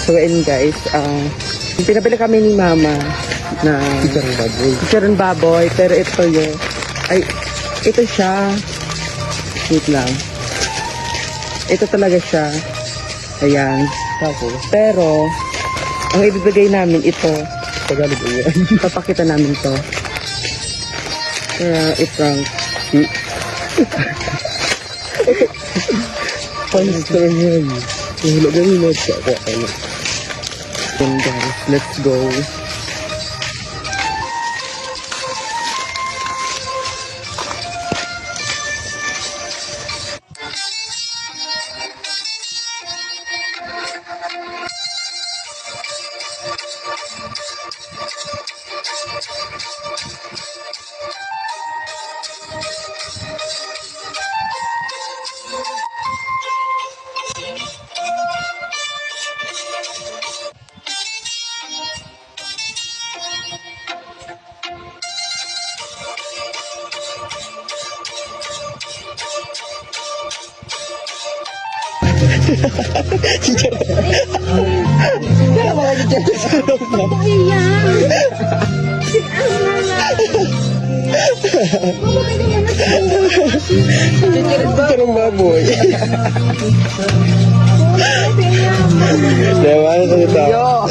So ayun guys, pinabili kami ni Mama na chicharon baboy, pero ito yung, ito siya. Wait lang. Ito talaga siya. Ayan. Pero, ang ibibigay namin ito. Tagalog ba yan? Papakita namin to. Iprank. Panistro niya yun. Wala ganun na siya. Then guys, let's go. Chicharong baboy. Diba? Ano sa tao?